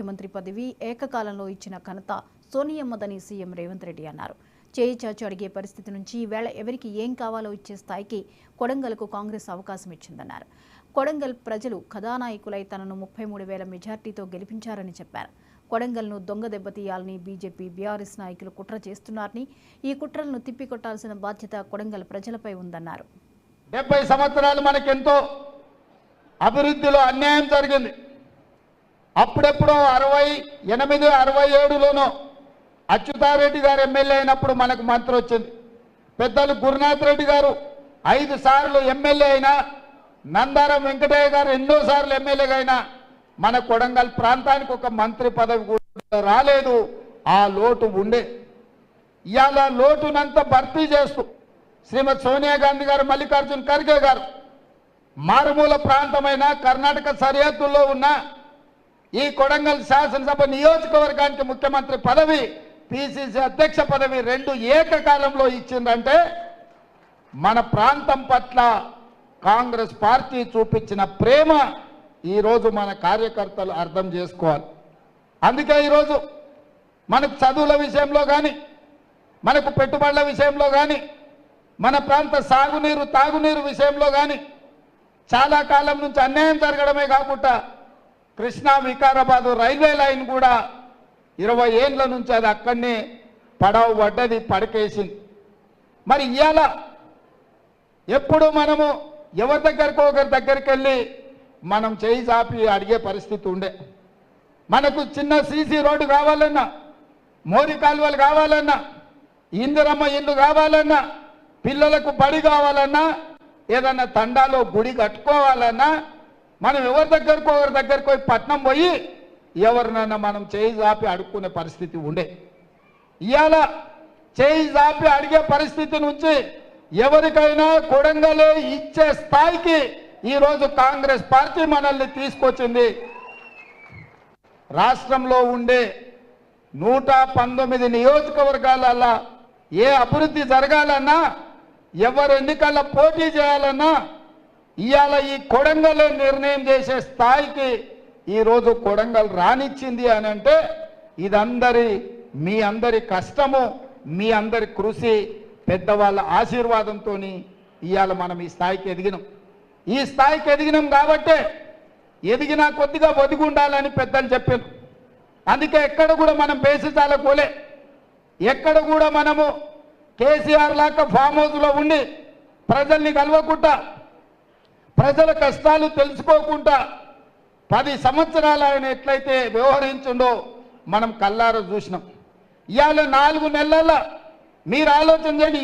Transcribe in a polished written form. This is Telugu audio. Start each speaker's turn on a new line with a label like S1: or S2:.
S1: ముఖ్యమంత్రి పదవి ఏకకాలంలో ఇచ్చిన ఘనత సోనియమ్మదని సీఎం రేవంత్ రెడ్డి అన్నారు. చేయి చాచి అడిగే పరిస్థితి నుంచి ఈవేళ ఎవరికి ఏం కావాలో ఇచ్చే స్థాయికి కొడంగల్కు కాంగ్రెస్ అవకాశం ఇచ్చిందన్నారు. కొడంగల్ ప్రజలు కథానాయకులై తనను 33,000 మెజార్టీతో గెలిపించారని చెప్పారు. కొడంగల్ను దొంగ దెబ్బతీయాలని బీజేపీ, బీఆర్ఎస్ నాయకులు కుట్ర చేస్తున్నారని, ఈ కుట్రలను తిప్పికొట్టాల్సిన బాధ్యత కొడంగల్ ప్రజలపై ఉందన్నారు.
S2: 70 సంవత్సరాలు మనకెంతో అభివృద్ధిలో అన్యాయం జరిగింది. అప్పుడెప్పుడో 68, 67లోనో అచ్యుతారెడ్డి గారు ఎమ్మెల్యే అయినప్పుడు మనకు మంత్రి వచ్చింది. పెద్దలు గురునాథ్ రెడ్డి గారు 5 సార్లు ఎమ్మెల్యే అయినా, నందారం వెంకటయ్య గారు ఎన్నోసార్లు ఎమ్మెల్యేగా అయినా మన కొడంగల్ ప్రాంతానికి ఒక మంత్రి పదవి కూడా రాలేదు. ఆ లోటు ఉండే. ఇవాళ లోటునంతా భర్తీ చేస్తూ శ్రీమతి సోనియా గాంధీ గారు, మల్లికార్జున్ ఖర్గే గారు మారుమూల ప్రాంతమైన కర్ణాటక సరిహద్దుల్లో ఉన్న ఈ కొడంగల్ శాసనసభ నియోజకవర్గానికి ముఖ్యమంత్రి పదవి, పిసిసి అధ్యక్ష పదవి 2 ఏకకాలంలో ఇచ్చిందంటే మన ప్రాంతం పట్ల కాంగ్రెస్ పార్టీ చూపించిన ప్రేమ ఈరోజు మన కార్యకర్తలు అర్థం చేసుకోవాలి. అందుకే ఈరోజు మనకు చదువుల విషయంలో కానీ, మనకు పెట్టుబడుల విషయంలో కానీ, మన ప్రాంత సాగునీరు, తాగునీరు విషయంలో కానీ చాలా కాలం నుంచి అన్యాయం జరగడమే కాకుండా కృష్ణా వికారాబాద్ రైల్వే లైన్ కూడా 20 ఏళ్ల నుంచి అది అక్కడనే పడవ పడ్డది, పడకేసింది. మరి ఇవాళ ఎప్పుడు మనము ఎవరి దగ్గరకు ఒకరి దగ్గరికి వెళ్ళి మనం చేయి చాపి అడిగే పరిస్థితి ఉండే. మనకు చిన్న సీసీ రోడ్డు కావాలన్నా, మోరి కాలువలు కావాలన్నా, ఇందిరమ్మ ఇల్లు కావాలన్నా, పిల్లలకు బడి కావాలన్నా, ఏదన్నా తండాలో గుడి కట్టుకోవాలన్నా మనం ఎవరి దగ్గరకు ఒకరి దగ్గరకు పోయి పట్నం పోయి ఎవరినైనా మనం చేయి చాపి అడుక్కునే పరిస్థితి ఉండే. ఇవాళ చేయి చాపి అడిగే పరిస్థితి నుంచి ఎవరికైనా కొడంగలే ఇచ్చే స్థాయికి ఈరోజు కాంగ్రెస్ పార్టీ మనల్ని తీసుకొచ్చింది. రాష్ట్రంలో ఉండే 119 నియోజకవర్గాలలో ఏ అభివృద్ధి జరగాలన్నా, ఎవరు ఎన్నికల్లో పోటీ చేయాలన్నా ఇవాళ ఈ కొడంగల్ నిర్ణయం చేసే స్థాయికి ఈరోజు కొడంగల్ రానిచ్చింది అని అంటే మీ అందరి కష్టము, మీ అందరి కృషి, పెద్దవాళ్ళ ఆశీర్వాదంతో ఇవాళ మనం ఈ స్థాయికి ఎదిగినాం. ఈ స్థాయికి ఎదిగినాం కాబట్టే ఎదిగినా కొద్దిగా ఒదిగి ఉండాలని పెద్దలు చెప్పారు. అందుకే ఎక్కడ కూడా మనం బేసిసాల పోలే, ఎక్కడ కూడా మనము కేసీఆర్ లాగా ఫామ్ హౌస్లో ఉండి ప్రజల్ని కలవకుండా, ప్రజల కష్టాలు తెలుసుకోకుండా 10 సంవత్సరాలు ఆయన ఎట్లయితే వ్యవహరించిండో మనం కళ్ళారా చూసినాం. ఇవాళ 4 నెలల మీరు ఆలోచన చేయండి,